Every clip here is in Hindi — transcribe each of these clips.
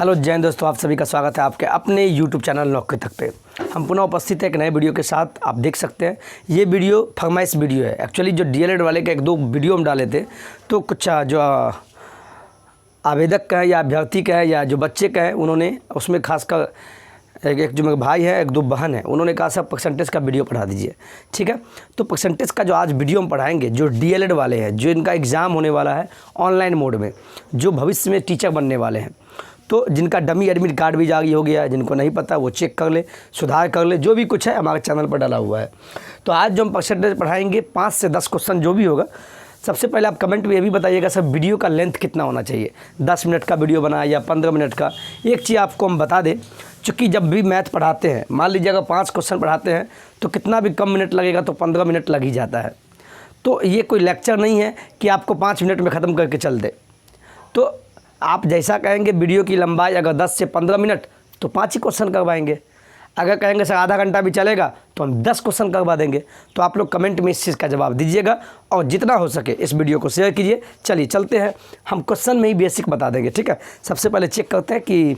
हेलो जय हिंद दोस्तों, आप सभी का स्वागत है आपके अपने YouTube चैनल नौकरी तक पे। हम पुनः उपस्थित है एक नए वीडियो के साथ। आप देख सकते हैं ये वीडियो फरमाइश वीडियो है। एक्चुअली जो डीएलएड वाले के एक दो वीडियो हम डाले थे, तो कुछ जो आवेदक का है या अभ्यर्थी का है या जो बच्चे का है, उन्होंने उसमें खासकर एक जो मेरे भाई है, एक दो बहन है, उन्होंने कहा सब परसेंटेज का वीडियो पढ़ा दीजिए। ठीक है, तो परसेंटेज का जो आज वीडियो हम पढ़ाएंगे, जो डीएलएड वाले हैं, जो इनका एग्ज़ाम होने वाला है ऑनलाइन मोड में, जो भविष्य में टीचर बनने वाले हैं, तो जिनका डमी एडमिट कार्ड भी जारी हो गया है, जिनको नहीं पता वो चेक कर ले, सुधार कर ले, जो भी कुछ है हमारे चैनल पर डाला हुआ है। तो आज जो हम परसेंटेज पढ़ाएंगे 5 से 10 क्वेश्चन जो भी होगा, सबसे पहले आप कमेंट में ये भी बताइएगा सर वीडियो का लेंथ कितना होना चाहिए, 10 मिनट का वीडियो बना या 15 मिनट का। एक चीज़ आपको हम बता दें, चूँकि जब भी मैथ पढ़ाते हैं, मान लीजिए अगर 5 क्वेश्चन पढ़ाते हैं तो कितना भी कम मिनट लगेगा तो 15 मिनट लग ही जाता है। तो ये कोई लेक्चर नहीं है कि आपको 5 मिनट में ख़त्म करके चल दे। तो आप जैसा कहेंगे वीडियो की लंबाई अगर 10 से 15 मिनट तो 5 ही क्वेश्चन करवाएंगे। अगर कहेंगे सर आधा घंटा भी चलेगा तो हम 10 क्वेश्चन करवा देंगे। तो आप लोग कमेंट में इस चीज़ का जवाब दीजिएगा और जितना हो सके इस वीडियो को शेयर कीजिए। चलिए चलते हैं, हम क्वेश्चन में ही बेसिक बता देंगे। ठीक है, सबसे पहले चेक करते हैं कि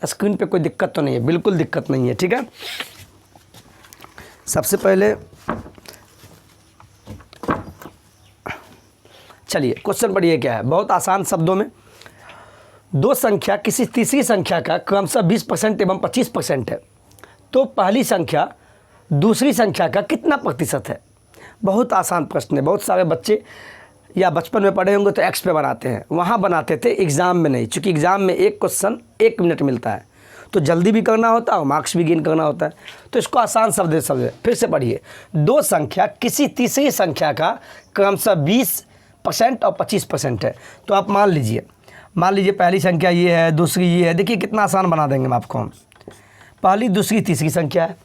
स्क्रीन पे कोई दिक्कत तो नहीं है। बिल्कुल दिक्कत नहीं है। ठीक है, सबसे पहले चलिए क्वेश्चन पढ़िए क्या है। बहुत आसान शब्दों में, दो संख्या किसी तीसरी संख्या का क्रमशः 20% एवं 25% है, तो पहली संख्या दूसरी संख्या का कितना प्रतिशत है। बहुत आसान प्रश्न है। बहुत सारे बच्चे या बचपन में पढ़े होंगे तो एक्स पे बनाते हैं, वहाँ बनाते थे, एग्ज़ाम में नहीं। चूँकि एग्ज़ाम में एक क्वेश्चन 1 मिनट मिलता है, तो जल्दी भी करना होता है और मार्क्स भी गेन करना होता है। तो इसको आसान शब्द समझे। फिर से पढ़िए, दो संख्या किसी तीसरी संख्या का क्रमशः 20% और 25% है। तो आप मान लीजिए पहली संख्या ये है, दूसरी ये है। देखिए कितना आसान बना देंगे हम आपको। पहली दूसरी तीसरी संख्या है।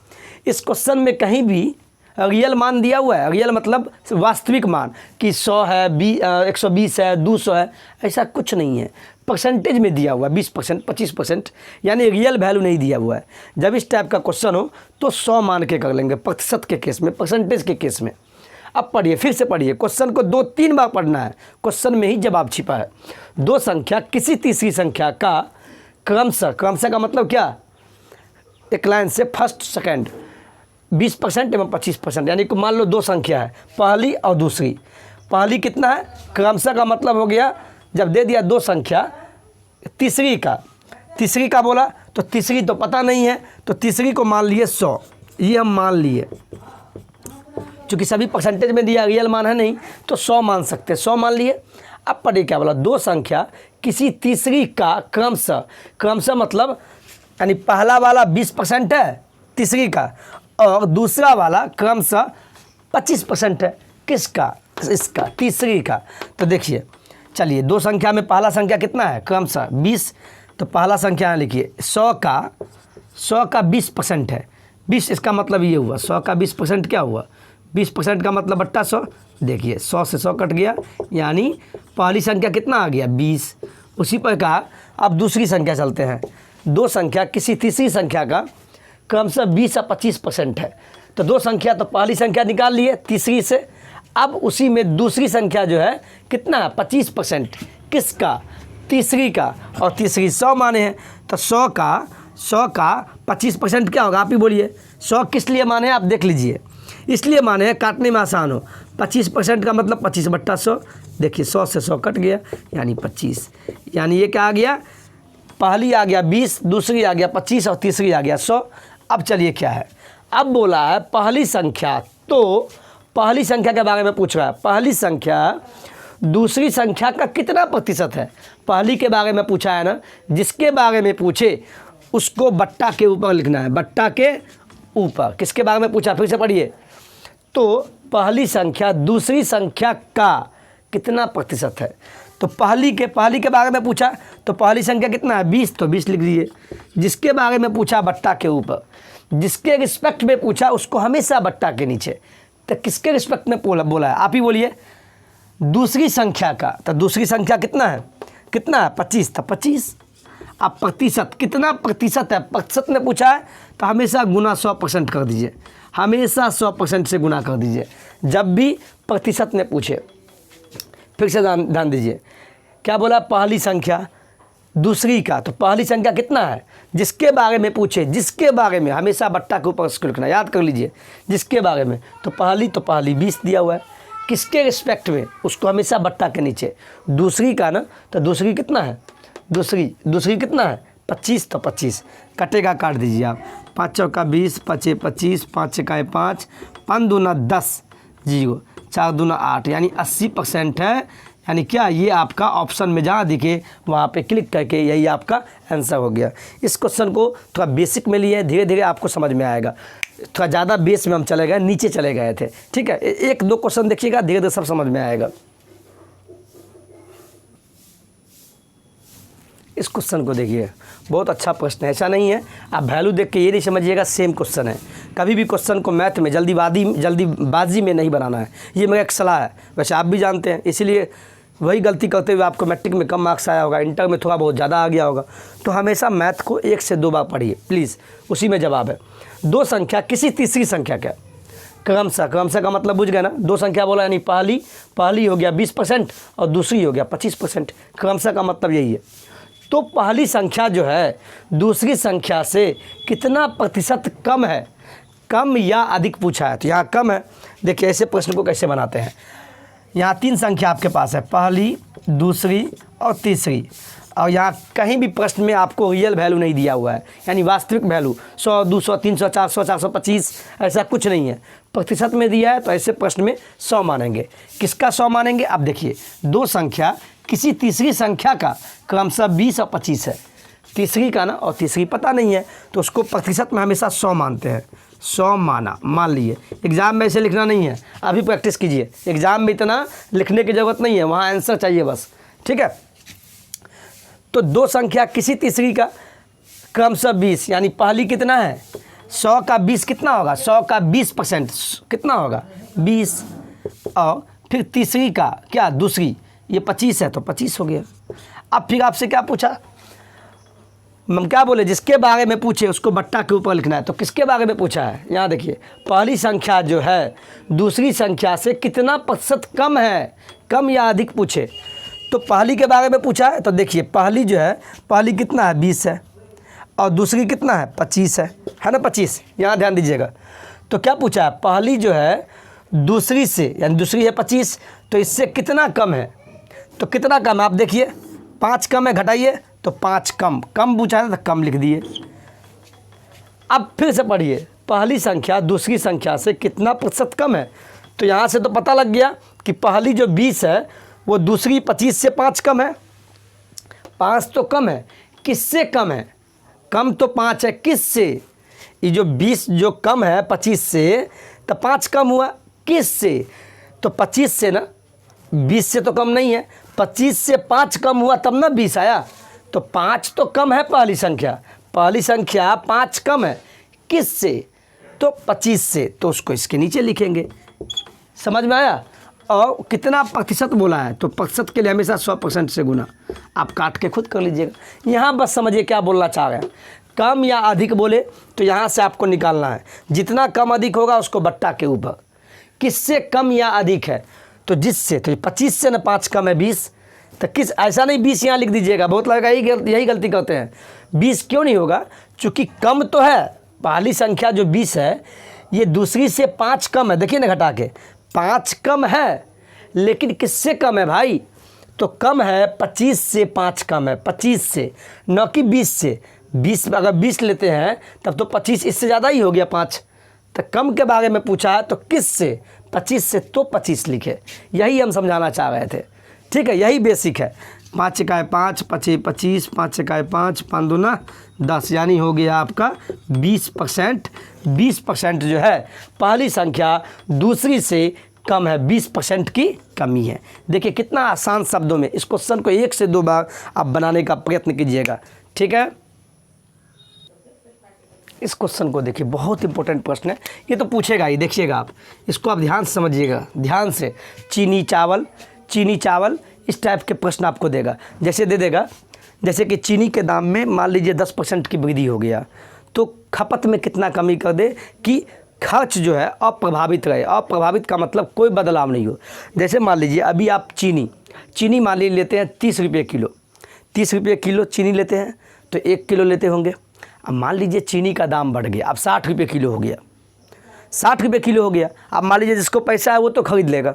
इस क्वेश्चन में कहीं भी रियल मान दिया हुआ है, रियल मतलब वास्तविक मान कि 100 है, 120 है, 200 है, ऐसा कुछ नहीं है। परसेंटेज में दिया हुआ है 20%, 25%, यानी रियल वैल्यू नहीं दिया हुआ है। जब इस टाइप का क्वेश्चन हो तो 100 मान के कर लेंगे, प्रतिशत के केस में, परसेंटेज के केस में। अब पढ़िए, फिर से पढ़िए, क्वेश्चन को 2-3 बार पढ़ना है, क्वेश्चन में ही जवाब छिपा है। दो संख्या किसी तीसरी संख्या का क्रमशः का मतलब क्या, एक लाइन से फर्स्ट सेकंड 20% एवं 25%, यानी कि मान लो दो संख्या है, पहली और दूसरी। पहली कितना है, क्रमशः का मतलब हो गया जब दे दिया दो संख्या, तीसरी का बोला तो तीसरी तो पता नहीं है, तो तीसरी को मान लिए 100, ये हम मान लिए। चूँकि सभी परसेंटेज में दिया, रियल मान है नहीं, तो 100 मान सकते, 100 मान लिए। अब पढ़िए क्या बोला, दो संख्या किसी तीसरी का क्रमशः मतलब यानी पहला वाला 20% है तीसरी का, और दूसरा वाला क्रमशः 25% है। किसका, इसका, तीसरी का। तो देखिए, चलिए दो संख्या में पहला संख्या कितना है, क्रमशः 20, तो पहला संख्या लिखिए 100 का 20% है। 20 इसका मतलब ये हुआ, 100 का 20% क्या हुआ, 20% का मतलब बट्टा 100। देखिए 100 से 100 कट गया, यानी पहली संख्या कितना आ गया, 20। उसी पर कहा, अब दूसरी संख्या चलते हैं। दो संख्या किसी तीसरी संख्या का क्रमशः 20 और 25% है, तो दो संख्या तो पहली संख्या निकाल लिए तीसरी से। अब उसी में दूसरी संख्या जो है कितना है, 25%। किसका, तीसरी का, और तीसरी 100 माने हैं, तो 100 का 25% क्या होगा, आप ही बोलिए। 100 किस लिए माने आप देख लीजिए, इसलिए माने काटने में आसान हो। 25% का मतलब 25/100। देखिए 100 से 100 कट गया, यानी 25, यानी ये क्या आ गया, पहली आ गया 20, दूसरी आ गया 25 और तीसरी आ गया 100। अब चलिए क्या है, अब बोला है पहली संख्या, तो पहली संख्या के बारे में पूछ रहा है, पहली संख्या दूसरी संख्या का कितना प्रतिशत है। पहली के बारे में पूछा है ना, जिसके बारे में पूछे उसको बट्टा के ऊपर लिखना है, बट्टा के ऊपर। किसके बारे में पूछा, फिर से पढ़िए, तो पहली संख्या दूसरी संख्या का कितना प्रतिशत है। तो पहली के बारे में पूछा, तो पहली संख्या कितना है, 20, तो 20 लिख दिए। जिसके बारे में पूछा बट्टा के ऊपर, जिसके रिस्पेक्ट में पूछा उसको हमेशा बट्टा के नीचे। तो किसके रिस्पेक्ट में बोला है, आप ही बोलिए, दूसरी संख्या का। तो दूसरी संख्या कितना है 25, तो 25। अब प्रतिशत, कितना प्रतिशत है, प्रतिशत में पूछा है तो हमेशा गुना 100% कर दीजिए, हमेशा 100% से गुना कर दीजिए जब भी प्रतिशत में पूछे। फिर से ध्यान दीजिए, क्या बोला, पहली संख्या दूसरी का, तो पहली संख्या कितना है, जिसके बारे में पूछे, जिसके बारे में, हमेशा बट्टा के ऊपर उसको लिखना, याद कर लीजिए, जिसके बारे में, तो पहली 20 दिया हुआ है, किसके रिस्पेक्ट में, उसको हमेशा बट्टा के नीचे। दूसरी का ना, तो दूसरी कितना है, दूसरी कितना है 25, तो 25 कटेगा, काट दीजिए आप, 5 चौका 20, 5 25, 5 छक्का 5, 5 दूना 10, 0, 4 दूना 8, यानी 80% है। यानी क्या, ये आपका ऑप्शन में जहाँ दिखे वहाँ पे क्लिक करके यही आपका आंसर हो गया। इस क्वेश्चन को थोड़ा बेसिक में लिए, धीरे धीरे आपको समझ में आएगा। थोड़ा ज़्यादा बेस में हम चले गए, नीचे चले गए थे, ठीक है। 1-2 क्वेश्चन देखिएगा, धीरे धीरे सब समझ में आएगा। इस क्वेश्चन को देखिए, बहुत अच्छा प्रश्न है, ऐसा नहीं है आप वैल्यू देख के ये नहीं समझिएगा सेम क्वेश्चन है। कभी भी क्वेश्चन को मैथ में जल्दीबाजी में नहीं बनाना है, ये मेरा एक सलाह है। वैसे आप भी जानते हैं, इसीलिए वही गलती करते हुए आपको मैट्रिक में कम मार्क्स आया होगा, इंटर में थोड़ा बहुत ज़्यादा आ गया होगा। तो हमेशा मैथ को 1 से 2 बार पढ़िए प्लीज़, उसी में जवाब है। 2 संख्या किसी तीसरी संख्या का क्रमशः का मतलब बुझ गए ना, 2 संख्या बोला यानी पहली हो गया 20% और दूसरी हो गया 25%, क्रमशः का मतलब यही है। तो पहली संख्या जो है दूसरी संख्या से कितना प्रतिशत कम है, कम या अधिक पूछा है, तो यहाँ कम है। देखिए ऐसे प्रश्न को कैसे बनाते हैं, यहाँ 3 संख्या आपके पास है, पहली, दूसरी और तीसरी, और यहाँ कहीं भी प्रश्न में आपको रियल वैल्यू नहीं दिया हुआ है, यानी वास्तविक वैल्यू 100, 200, 300, 400, 425 ऐसा कुछ नहीं है, प्रतिशत में दिया है। तो ऐसे प्रश्न में 100 मानेंगे। किसका 100 मानेंगे, आप देखिए 2 संख्या किसी तीसरी संख्या का क्रमशः 20 और 25 है, तीसरी का ना, और तीसरी पता नहीं है तो उसको प्रतिशत में हमेशा 100 मानते हैं। 100 मान लिए, एग्ज़ाम में ऐसे लिखना नहीं है, अभी प्रैक्टिस कीजिए, एग्ज़ाम में इतना लिखने की ज़रूरत नहीं है, वहाँ आंसर चाहिए बस, ठीक है। तो 2 संख्या किसी तीसरी का क्रमशः 20, यानी पहली कितना है 100 का 20 कितना होगा, 100 का 20% कितना होगा 20, और फिर तीसरी का क्या, दूसरी, ये 25 है तो 25 हो गया। अब फिर आपसे क्या पूछा, हम क्या बोले, जिसके बारे में पूछे उसको बट्टा के ऊपर लिखना है। तो किसके बारे में पूछा है, यहाँ देखिए, पहली संख्या जो है दूसरी संख्या से कितना प्रतिशत कम है, कम या अधिक पूछे। तो पहली के बारे में पूछा है, तो देखिए पहली जो है, पहली कितना है 20 है, और दूसरी कितना है 25 है ना, 25, यहाँ ध्यान दीजिएगा। तो क्या पूछा है, पहली जो है दूसरी से, यानी दूसरी है 25, तो इससे कितना कम है, तो कितना कम, आप देखिए 5 कम है, घटाइए तो 5 कम पूछा है तो कम लिख दिए। अब फिर से पढ़िए, पहली संख्या दूसरी संख्या से कितना प्रतिशत कम है, तो यहाँ से तो पता लग गया कि पहली जो 20 है वो दूसरी 25 से 5 कम है, 5 तो कम है, किससे कम है, कम तो 5 है, किससे, ये जो 20 जो कम है 25 से, तो 5 कम हुआ किससे, तो 25 से ना, 20 से तो कम नहीं है, 25 से 5 कम हुआ तब ना 20 आया, तो 5 तो कम है पहली संख्या 5 कम है किससे, तो 25 से, तो उसको इसके नीचे लिखेंगे। समझ में आया। और कितना प्रतिशत बोला है, तो प्रतिशत के लिए हमेशा 100% से गुना, आप काट के खुद कर लीजिएगा। यहाँ बस समझिए क्या बोलना चाह रहे हैं, कम या अधिक बोले तो यहाँ से आपको निकालना है, जितना कम अधिक होगा उसको बट्टा के ऊपर, किससे कम या अधिक है, तो जिससे, तो 25 से ना 5 कम है 20, तो किस, ऐसा नहीं 20 यहाँ लिख दीजिएगा, बहुत लगेगा यही गलती करते हैं। 20 क्यों नहीं होगा, चूँकि कम तो है, पहली संख्या जो 20 है ये दूसरी से 5 कम है, देखिए ना घटा के 5 कम है, लेकिन किससे कम है भाई, तो कम है 25 से 5 कम है, 25 से, न कि 20 से। 20 अगर 20 लेते हैं तब तो 25 इससे ज़्यादा ही हो गया 5, तो कम के बारे में पूछा है तो किस से, 25 से, तो 25 लिखे, यही हम समझाना चाह रहे थे, ठीक है, यही बेसिक है। 5 छक्का 5, 5 25, 5 छक्का 5, 5 दूना 10, यानी हो गया आपका 20%। 20% जो है पहली संख्या दूसरी से कम है, 20% की कमी है। देखिए कितना आसान शब्दों में इस क्वेश्चन को 1 से 2 बार आप बनाने का प्रयत्न कीजिएगा, ठीक है। इस क्वेश्चन को देखिए, बहुत इंपॉर्टेंट प्रश्न है, ये तो पूछेगा ही, देखिएगा आप, इसको आप ध्यान से समझिएगा, ध्यान से। चीनी चावल इस टाइप के प्रश्न आपको देगा, जैसे दे देगा, जैसे कि चीनी के दाम में मान लीजिए 10% की वृद्धि हो गया, तो खपत में कितना कमी कर दे कि खर्च जो है अप्रभावित रहे। अप्रभावित का मतलब कोई बदलाव नहीं हो। जैसे मान लीजिए अभी आप चीनी मान लीजिए लेते हैं 30 रुपये किलो, 30 रुपये किलो चीनी लेते हैं तो 1 किलो लेते होंगे। अब मान लीजिए चीनी का दाम बढ़ गया, अब 60 रुपये किलो हो गया, 60 रुपये किलो हो गया। अब मान लीजिए जिसको पैसा है वो तो ख़रीद लेगा।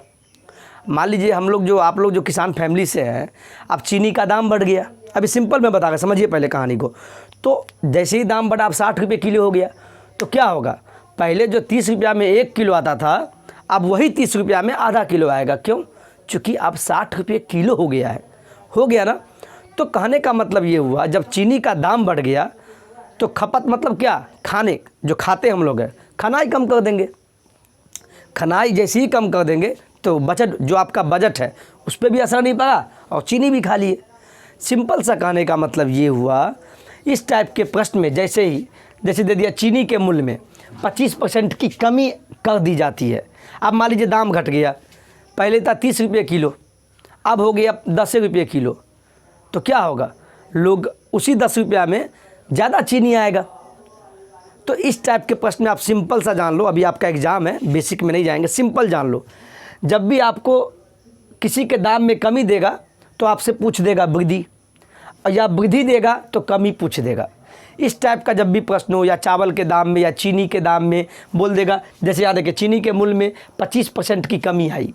मान लीजिए हम लोग जो आप लोग जो किसान फैमिली से हैं, अब चीनी का दाम बढ़ गया। अभी सिंपल मैं बता रहा, समझिए पहले कहानी को। तो जैसे ही दाम बढ़ा, अब 60 रुपये किलो हो गया, तो क्या होगा, पहले जो 30 रुपया में 1 किलो आता था, अब वही 30 रुपया में आधा किलो आएगा। क्यों? चूँकि अब 60 रुपये किलो हो गया है, हो गया ना। तो कहने का मतलब ये हुआ, जब चीनी का दाम बढ़ गया तो खपत मतलब क्या, खाने जो खाते हम लोग हैं, खाना ही कम कर देंगे। खनाई जैसे ही कम कर देंगे तो बजट, जो आपका बजट है उस पर भी असर नहीं पड़ा और चीनी भी खा लिए। सिंपल सा कहने का मतलब ये हुआ, इस टाइप के प्रश्न में जैसे दे दिया चीनी के मूल्य में 25% की कमी कर दी जाती है। अब मान लीजिए दाम घट गया, पहले था 30 रुपये किलो, अब हो गया 10 रुपये किलो, तो क्या होगा, लोग उसी 10 रुपया में ज़्यादा चीनी आएगा। तो इस टाइप के प्रश्न में आप सिंपल सा जान लो, अभी आपका एग्ज़ाम है, बेसिक में नहीं जाएंगे, सिंपल जान लो। जब भी आपको किसी के दाम में कमी देगा तो आपसे पूछ देगा वृद्धि, या वृद्धि देगा तो कमी पूछ देगा। इस टाइप का जब भी प्रश्न हो, या चावल के दाम में या चीनी के दाम में बोल देगा, जैसे याद है कि चीनी के मूल्य में 25% की कमी आई,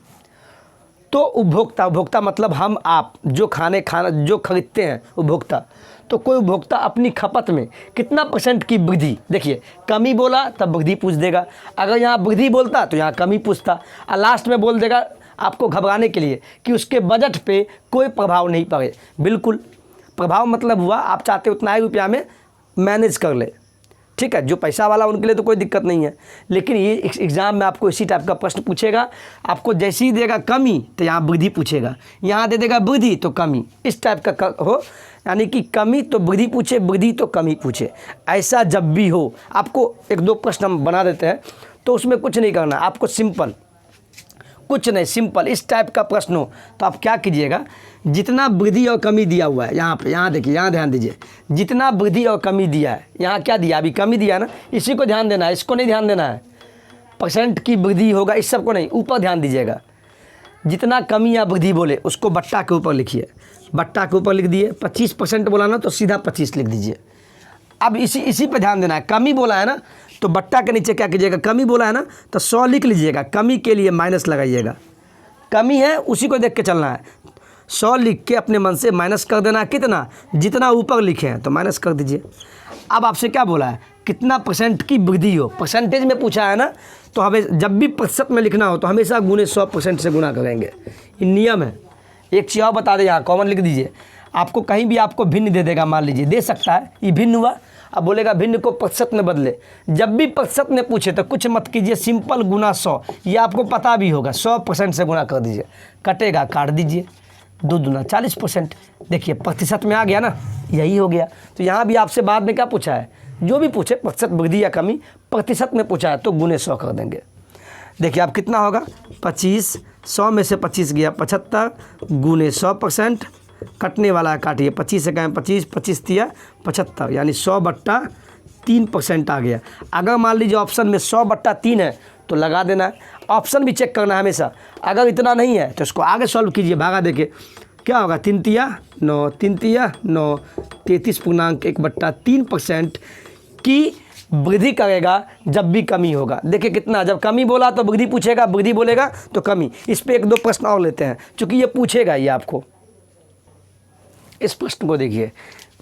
तो उपभोक्ता मतलब हम आप जो खाना जो खरीदते हैं उपभोक्ता, तो कोई उपभोक्ता अपनी खपत में कितना % की वृद्धि, देखिए कमी बोला तब वृद्धि पूछ देगा, अगर यहाँ वृद्धि बोलता तो यहाँ कमी पूछता, और लास्ट में बोल देगा आपको घबराने के लिए कि उसके बजट पे कोई प्रभाव नहीं पड़े। बिल्कुल प्रभाव मतलब हुआ आप चाहते उतना ही रुपया में मैनेज कर ले, ठीक है, जो पैसा वाला उनके लिए तो कोई दिक्कत नहीं है। लेकिन ये एग्ज़ाम में आपको इसी टाइप का प्रश्न पूछेगा, आपको जैसे ही देगा कमी तो यहाँ वृद्धि पूछेगा, यहाँ दे देगा वृद्धि तो कमी, इस टाइप का हो, यानी कि कमी तो वृद्धि पूछे, वृद्धि तो कमी पूछे। ऐसा जब भी हो, आपको 1-2 प्रश्न हम बना देते हैं, तो उसमें कुछ नहीं करना, आपको सिंपल, कुछ नहीं, सिंपल इस टाइप का प्रश्न हो तो आप क्या कीजिएगा, जितना वृद्धि और कमी दिया हुआ है यहाँ पे, यहाँ देखिए, यहाँ ध्यान दीजिए, जितना वृद्धि और कमी दिया है, यहाँ क्या दिया, अभी कमी दिया ना, इसी को ध्यान देना है, इसको नहीं ध्यान देना है। % की वृद्धि होगा इस सब को नहीं, ऊपर ध्यान दीजिएगा। जितना कमी या वृद्धि बोले उसको बट्टा के ऊपर लिखिए, बट्टा के ऊपर लिख दिए। 25% बोला ना तो सीधा 25 लिख दीजिए। अब इसी पे ध्यान देना है। कमी बोला है ना तो बट्टा के नीचे क्या कीजिएगा, कमी बोला है ना तो 100 लिख लीजिएगा, कमी के लिए माइनस लगाइएगा। कमी है उसी को देख के चलना है, 100 लिख के अपने मन से माइनस कर देना है, कितना, जितना ऊपर लिखे हैं तो माइनस कर दीजिए। अब आपसे क्या बोला है, कितना % की वृद्धि हो, परसेंटेज में पूछा है ना, तो हमें जब भी प्रतिशत में लिखना हो तो हमेशा गुने 100% से गुना करेंगे, ये नियम है। एक चीज़ और बता दें, यहाँ कॉमन लिख दीजिए, आपको कहीं भी आपको भिन्न दे देगा, मान लीजिए दे सकता है, ये भिन्न हुआ, अब बोलेगा भिन्न को प्रतिशत में बदले। जब भी प्रतिशत में पूछे तो कुछ मत कीजिए, सिंपल गुना 100, ये आपको पता भी होगा, 100% से गुना कर दीजिए, कटेगा काट दीजिए, 2 दूना 40%। देखिए प्रतिशत में आ गया ना, यही हो गया। तो यहाँ भी आपसे बाद में क्या पूछा है, जो भी पूछे प्रतिशत वृद्धि या कमी प्रतिशत में पूछा है तो गुने 100 कर देंगे। देखिए अब कितना होगा, 25, 100 में से 25 गया 75, गुने 100%, कटने वाला है काटिए, 25 से कहें 25, 25 दिया 75, यानी 100/3% आ गया। अगर मान लीजिए ऑप्शन में 100/3 है तो लगा देना है, ऑप्शन भी चेक करना है हमेशा। अगर इतना नहीं है तो इसको आगे सॉल्व कीजिए, भागा देके क्या होगा, 3 तिया 9, 3 तिया 9, 33.1/3% की वृद्धि करेगा जब भी कमी होगा। देखिए कितना, जब कमी बोला तो वृद्धि पूछेगा, वृद्धि बोलेगा तो कमी। इस पे 1-2 प्रश्न और लेते हैं, चूँकि ये पूछेगा ये आपको। इस प्रश्न को देखिए,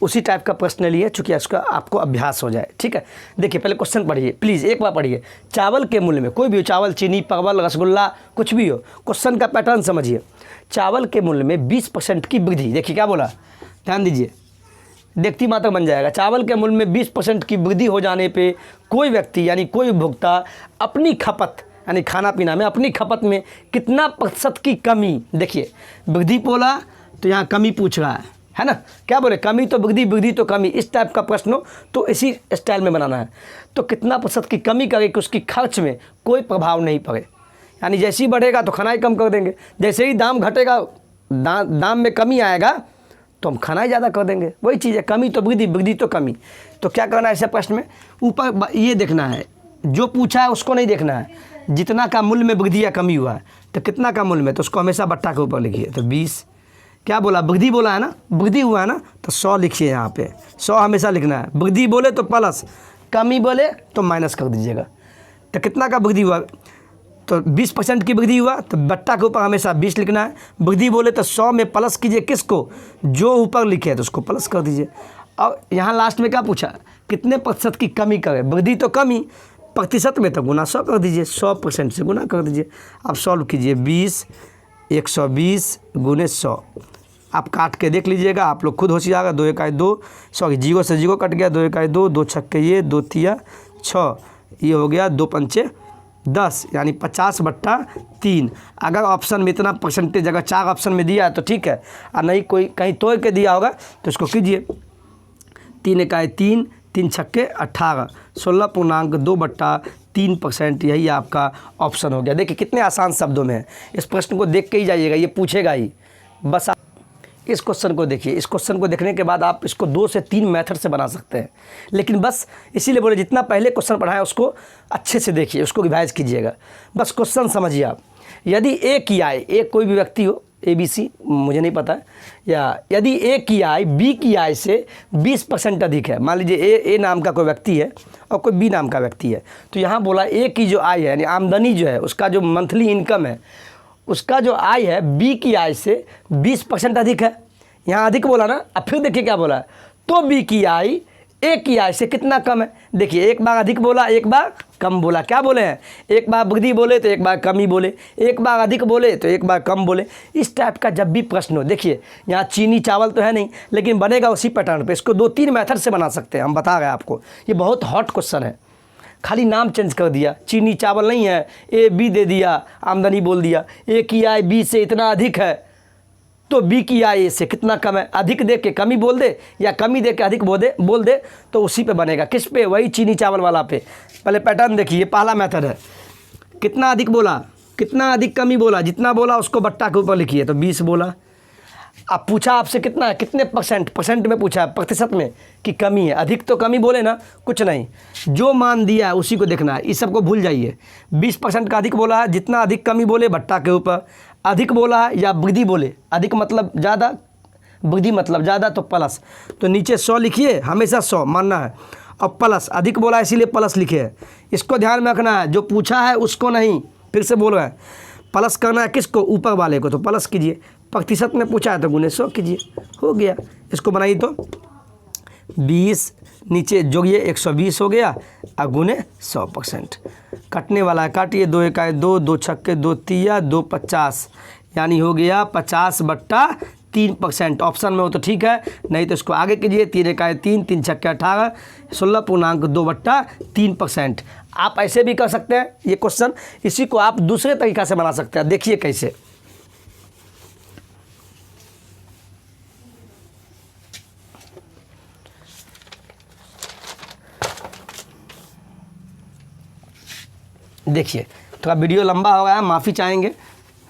उसी टाइप का प्रश्न लिए, चूँकि इसका आपको अभ्यास हो जाए, ठीक है। देखिए पहले क्वेश्चन पढ़िए, प्लीज़ एक बार पढ़िए। चावल के मूल्य में, कोई भी हो, चावल, चीनी, परवल, रसगुल्ला, कुछ भी हो, क्वेश्चन का पैटर्न समझिए। चावल के मूल्य में 20% की वृद्धि, देखिए क्या बोला, ध्यान दीजिए, देखती मात्र बन जाएगा। चावल के मूल्य में 20% की वृद्धि हो जाने पे कोई व्यक्ति यानी कोई उपभोक्ता अपनी खपत यानी खाना पीना में अपनी खपत में कितना % की कमी, देखिए वृद्धि बोला तो यहाँ कमी पूछ रहा है ना, क्या बोले, कमी तो वृद्धि, वृद्धि तो कमी, इस टाइप का प्रश्न हो तो इसी स्टाइल में बनाना है। तो कितना % की कमी करे कि उसकी खर्च में कोई प्रभाव नहीं पड़े, यानी जैसे ही बढ़ेगा तो खाना ही कम कर देंगे, जैसे ही दाम घटेगा, दाम में कमी आएगा तो हम खाना ही ज़्यादा कर देंगे। वही चीज़ है, कमी तो वृद्धि, वृद्धि तो कमी। तो क्या करना है ऐसे प्रश्न में, ऊपर ये देखना है, जो पूछा है उसको नहीं देखना है, जितना का मूल्य में वृद्धि या कमी हुआ है तो कितना का मूल्य में, तो उसको हमेशा बट्टा के ऊपर लिखिए। तो 20 क्या बोला, वृद्धि बोला है ना, वृद्धि हुआ है ना, तो 100 लिखिए यहाँ पे, 100 हमेशा लिखना है। वृद्धि बोले तो प्लस, कमी बोले तो माइनस कर दीजिएगा। तो कितना का वृद्धि हुआ, तो 20% की वृद्धि हुआ तो बट्टा के ऊपर हमेशा 20 लिखना है। वृद्धि बोले तो 100 में प्लस कीजिए, किसको, जो ऊपर लिखे है तो उसको प्लस कर दीजिए। और यहाँ लास्ट में क्या पूछा, कितने प्रतिशत की कमी करे, वृद्धि तो कमी, प्रतिशत में तो गुना 100 कर दीजिए, 100% से गुना कर दीजिए। आप सॉल्व कीजिए, 20 120 गुने 100, आप काट के देख लीजिएगा, आप लोग खुद होशियार, 2 1 2, सॉरी जीरो से जीरो कट गया, 2 1 2, 2 छक्के ये, 2 तिया 6, ये हो गया 2 पंचे 10, यानी 50/3। अगर ऑप्शन में इतना परसेंटेज अगर 4 ऑप्शन में दिया है तो ठीक है, और नहीं कोई कहीं तोड़ के दिया होगा तो इसको कीजिए, 3 1 3, 3 छक्के 18, 16.2/3%, यही आपका ऑप्शन हो गया। देखिए कितने आसान शब्दों में है, इस प्रश्न को देख के ही जाइएगा, ये पूछेगा ही। बस आप इस क्वेश्चन को देखिए, इस क्वेश्चन को देखने के बाद आप इसको 2 से 3 मेथड से बना सकते हैं, लेकिन बस इसीलिए बोले जितना पहले क्वेश्चन पढ़ाया उसको अच्छे से देखिए, उसको रिवाइज कीजिएगा, बस क्वेश्चन समझिए आप। यदि ए की आय, ए कोई भी व्यक्ति हो, ABC मुझे नहीं पता है, या यदि ए की आय बी की आय से 20% अधिक है, मान लीजिए ए नाम का कोई व्यक्ति है और कोई बी नाम का व्यक्ति है, तो यहाँ बोला ए की जो आय है यानी आमदनी जो है, उसका जो मंथली इनकम है, उसका जो आय है बी की आय से 20% अधिक है। यहाँ अधिक बोला ना, अब फिर देखिए क्या बोला है, तो बी की आय ए की आय से कितना कम है। देखिए एक बार अधिक बोला, एक बार कम बोला, क्या बोले हैं, एक बार वृद्धि बोले तो एक बार कमी बोले, एक बार अधिक बोले तो एक बार कम बोले। इस टाइप का जब भी प्रश्न हो, देखिए यहाँ चीनी चावल तो है नहीं, लेकिन बनेगा उसी पैटर्न पे। इसको 2-3 मेथड से बना सकते हैं, हम बता रहे हैं आपको, ये बहुत हॉट क्वेश्चन है। खाली नाम चेंज कर दिया, चीनी चावल नहीं है, ए बी दे दिया, आमदनी बोल दिया, ए की आय बी से इतना अधिक है तो बी की आय ए से कितना कम है, अधिक दे के कमी बोल दे या कमी दे के अधिक बोल दे तो उसी पे बनेगा। किस पे, वही चीनी चावल वाला पे। पहले पैटर्न देखिए, ये पहला मेथड है, कितना अधिक बोला, कितना अधिक कमी बोला, जितना बोला उसको बट्टा के ऊपर लिखिए, तो 20 बोला। अब पूछा आपसे कितना है, कितने परसेंट में पूछा है, प्रतिशत में कि कमी है, अधिक तो कमी बोले ना, कुछ नहीं, जो मान दिया है उसी को देखना है, इस सबको भूल जाइए। 20% का अधिक बोला है, जितना अधिक कमी बोले बट्टा के ऊपर, अधिक बोला है या वृद्धि बोले, अधिक मतलब ज़्यादा, वृद्धि मतलब ज़्यादा, तो प्लस, तो नीचे 100 लिखिए, हमेशा 100 मानना है, और प्लस अधिक बोला है इसीलिए प्लस लिखे। इसको ध्यान में रखना है, जो पूछा है उसको नहीं, फिर से बोल रहे हैं, प्लस करना है किसको, ऊपर वाले को, तो प्लस कीजिए। प्रतिशत में पूछा है तो गुने 100 कीजिए, हो गया। इसको बनाइए तो 20 नीचे जोड़िए, 120 हो गया, और गुने 100%। कटने वाला है, काटिए, 2 1 2, 2 छक्के 2 तिया 2 50, यानी हो गया 50/3%। ऑप्शन में हो तो ठीक है, नहीं तो इसको आगे कीजिए, 3 1 3, 3 छक्के 18, 16.2/3%। आप ऐसे भी कर सकते हैं ये क्वेश्चन, इसी को आप दूसरे तरीक़ा से बना सकते हैं। देखिए कैसे, देखिए थोड़ा वीडियो लंबा हो गया है, माफ़ी चाहेंगे,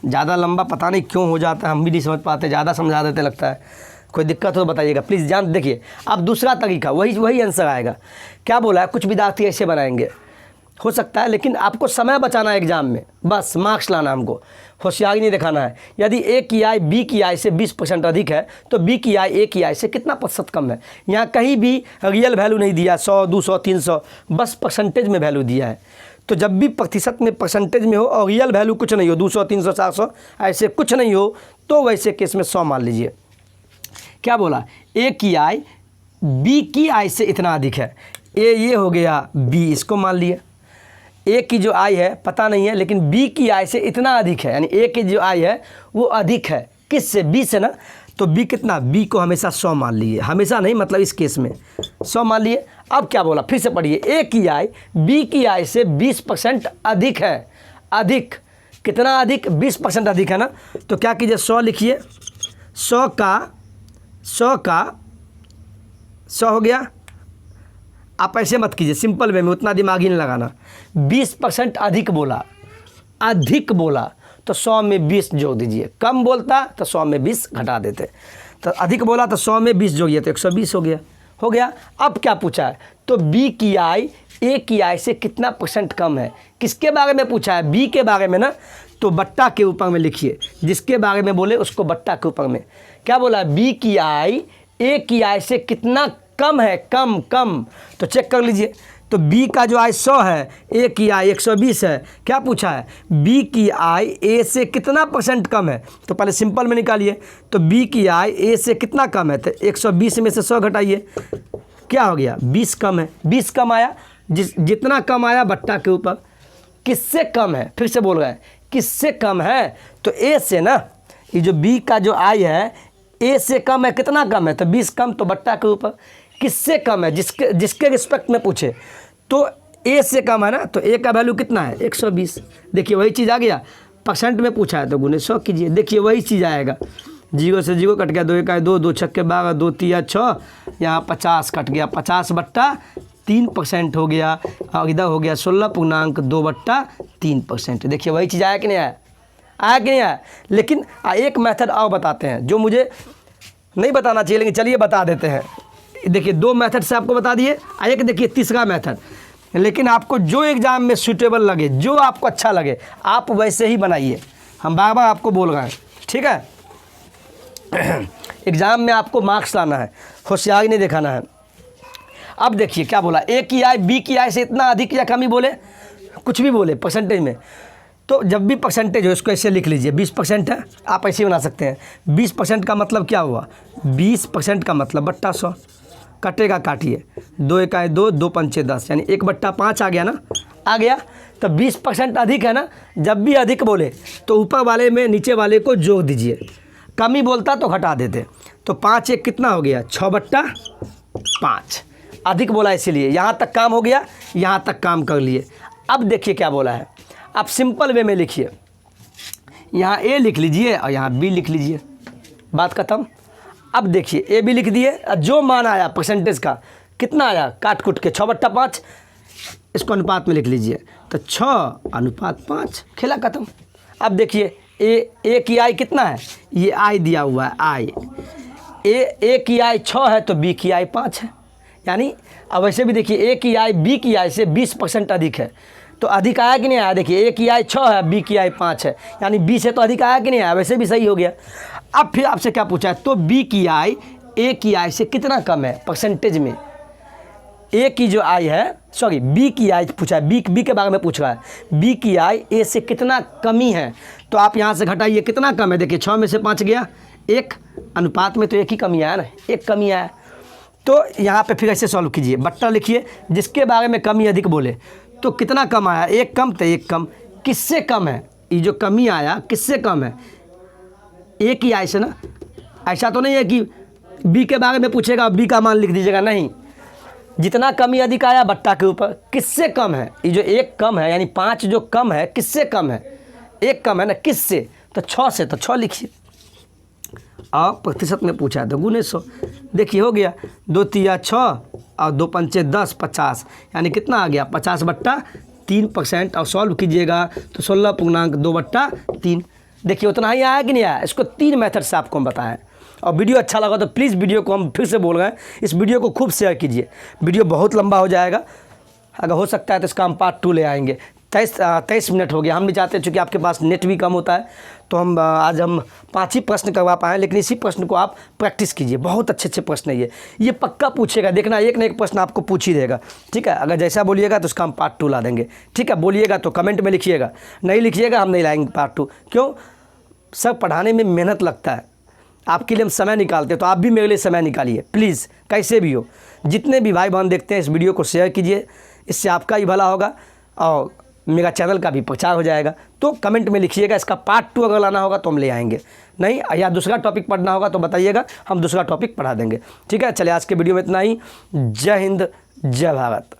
ज़्यादा लंबा पता नहीं क्यों हो जाता है, हम भी नहीं समझ पाते, ज़्यादा समझा देते लगता है, कोई दिक्कत हो तो बताइएगा प्लीज़। जान देखिए, अब दूसरा तरीका, वही आंसर आएगा। क्या बोला है, कुछ विद्यार्थी ऐसे बनाएंगे, हो सकता है, लेकिन आपको समय बचाना है एग्जाम में, बस मार्क्स लाना, हमको होशियारी नहीं दिखाना है। यदि ए की आय बी की आय से 20% अधिक है तो बी की आय ए की आय से कितना प्रतिशत कम है। यहाँ कहीं भी रियल वैल्यू नहीं दिया, 100 200 300, बस परसेंटेज में वैल्यू दिया है। तो जब भी प्रतिशत में परसेंटेज में हो और रियल वैल्यू कुछ नहीं हो, 200 300 400 ऐसे कुछ नहीं हो, तो वैसे केस में 100 मान लीजिए। क्या बोला, ए की आय बी की आय से इतना अधिक है, ए ये हो गया, बी इसको मान लिए। ए की जो आय है पता नहीं है, लेकिन बी की आय से इतना अधिक है, यानी ए की जो आय है वो अधिक है, किससे, बी से ना, तो बी कितना, बी को हमेशा 100 मान लिए, हमेशा नहीं मतलब इस केस में 100 मान लिए। अब क्या बोला, फिर से पढ़िए, ए की आय बी की आय से 20% अधिक है, अधिक कितना अधिक, 20% अधिक है ना, तो क्या कीजिए, 100 लिखिए, 100 का 100 हो गया। आप ऐसे मत कीजिए, सिंपल वे में, उतना दिमाग ही नहीं लगाना। 20% अधिक बोला, अधिक बोला तो 100 में 20 जोड़ दीजिए, कम बोलता तो 100 में 20 घटा देते, तो अधिक बोला तो 100 में 20 जोड़िए तो 120 हो गया। अब क्या पूछा है, तो बी की आय ए की आय से कितना % कम है, किसके बारे में पूछा है, बी के बारे में ना, तो बट्टा के ऊपर में लिखिए, जिसके बारे में बोले उसको बट्टा के ऊपर में। क्या बोला है, बी की आई ए की आई से कितना कम है, कम कम। तो चेक कर लीजिए, तो बी का जो आई 100 है, ए की आई 120 है। क्या पूछा है, बी की आई ए से कितना % कम है। तो पहले सिंपल में निकालिए, तो बी की आई ए से कितना कम है, तो 120 में से 100 घटाइए, क्या हो गया, 20 कम है। 20 कम आया, जितना कम आया बट्टा के ऊपर, किससे कम है, फिर से बोल रहे हैं किससे कम है, तो ए से ना, ये जो बी का जो आई है ए से कम है, कितना कम है, तो 20 कम, तो बट्टा के ऊपर किससे कम है, जिसके रिस्पेक्ट में पूछे तो ए से कम है ना, तो ए का वैल्यू कितना है, 120। देखिए वही चीज़ आ गया, % में पूछा है तो गुने 100 कीजिए, देखिए वही चीज़ आएगा, 0 से 0 कट गया, 2 1 2, 2 6 12, 2 3 6, यहाँ 50 कट गया, 50 बट्टा 3% हो गया, और इधर हो गया 16.2 बट्टा 3%। देखिए वही चीज़ आया कि नहीं आया, आया कि नहीं आया। लेकिन एक मेथड और बताते हैं जो मुझे नहीं बताना चाहिए, लेकिन चलिए बता देते हैं। देखिए 2 मेथड से आपको बता दिए, एक देखिए तीसरा मेथड, लेकिन आपको जो एग्ज़ाम में सूटेबल लगे, जो आपको अच्छा लगे, आप वैसे ही बनाइए। हम बार बार आपको बोल रहे हैं, ठीक है। एग्ज़ाम में आपको मार्क्स लाना है, होशियारी नहीं दिखाना है। अब देखिए क्या बोला, ए की आई बी की आई से इतना अधिक या कमी बोले, कुछ भी बोले % में, तो जब भी % हो इसको ऐसे लिख लीजिए, 20% है, आप ऐसे ही बना सकते हैं। 20% का मतलब क्या हुआ, 20% का मतलब बट्टा 100, कटेगा काटिए, 2 1 2, 2 5 10, यानी 1/5 आ गया ना, आ गया। तो 20% अधिक है ना, जब भी अधिक बोले तो ऊपर वाले में नीचे वाले को जोड़ दीजिए, कमी बोलता तो घटा देते। तो 5 1 कितना हो गया, 6/5, अधिक बोला इसीलिए। यहाँ तक काम हो गया, यहाँ तक काम कर लिए। अब देखिए क्या बोला है, आप सिंपल वे में लिखिए, यहाँ ए लिख लीजिए और यहाँ बी लिख लीजिए, बात खत्म। अब देखिए ए बी लिख दिए, जो मान आया % का कितना आया, काट कुट के 6/5, इसको अनुपात में लिख लीजिए, तो 6:5, खेला खत्म। अब देखिए ए की आई कितना है, ये आई दिया हुआ है, आई ए की आई 6 है, तो बी की आई 5 है। यानी अब वैसे भी देखिए ए की आई बी की आई से 20% अधिक है, तो अधिक आया कि नहीं आया। देखिए ए की आई 6 है, बी की आई 5 है, यानी बी से तो अधिक आया कि नहीं आया, वैसे भी सही हो गया। अब फिर आपसे क्या पूछा है, तो बी की आई ए की आई से कितना कम है % में। ए की जो आई है, सॉरी बी की आई पूछा है, बी के बारे में पूछ रहा है, बी की आई ए से कितना कमी है। तो आप यहाँ से घटाइए, कितना कम है, देखिए 6 में से 5 गया, 1 अनुपात में तो 1 ही कमी आया ना, 1 कमी आया। तो यहाँ पे फिर ऐसे सॉल्व कीजिए, बट्टा लिखिए, जिसके बारे में कमी अधिक बोले तो कितना कम आया, 1 कम, तो 1 कम, किससे कम है, ये जो कमी आया किससे कम है, ए की आई से ना। ऐसा तो नहीं है कि बी के बारे में पूछेगा बी का मान लिख दीजिएगा, नहीं, जितना कमी अधिक आया बट्टा के ऊपर, किससे कम है, ये जो 1 कम है, यानी 5 जो कम है किससे कम है, 1 कम है ना, किससे, तो 6 से, तो 6 लिखिए। और प्रतिशत में पूछा है तो गुने 100, देखिए हो गया, 2 3 6 और 2 5 10, 50, यानी कितना आ गया, 50/3%। और सॉल्व कीजिएगा तो 16.2/3। देखिए उतना ही आया कि नहीं आया। इसको 3 मेथड से आपको हम बताएं। और वीडियो अच्छा लगा तो प्लीज़ वीडियो को, हम फिर से बोल रहे हैं, इस वीडियो को खूब शेयर कीजिए। वीडियो बहुत लंबा हो जाएगा, अगर हो सकता है तो इसका हम पार्ट 2 ले आएंगे। 23 मिनट हो गया, हम भी चाहते हैं, चूँकि आपके पास नेट भी कम होता है, तो आज हम 5 ही प्रश्न करवा पाएँ, लेकिन इसी प्रश्न को आप प्रैक्टिस कीजिए, बहुत अच्छे प्रश्न है ये पक्का पूछेगा, देखना एक ना एक प्रश्न आपको पूछ ही देगा, ठीक है। अगर जैसा बोलिएगा तो उसका हम पार्ट 2 ला देंगे, ठीक है। बोलिएगा तो कमेंट में लिखिएगा, नहीं लिखिएगा हम नहीं लाएंगे पार्ट 2। क्यों, सब पढ़ाने में मेहनत लगता है, आपके लिए हम समय निकालते हैं, तो आप भी मेरे लिए समय निकालिए प्लीज़, कैसे भी हो। जितने भी भाई बहन देखते हैं इस वीडियो को शेयर कीजिए, इससे आपका ही भला होगा और मेरा चैनल का भी प्रचार हो जाएगा। तो कमेंट में लिखिएगा, इसका पार्ट 2 अगर लाना होगा तो हम ले आएंगे, नहीं या दूसरा टॉपिक पढ़ना होगा तो बताइएगा, हम दूसरा टॉपिक पढ़ा देंगे, ठीक है। चलिए आज के वीडियो में इतना ही। जय हिंद, जय भारत।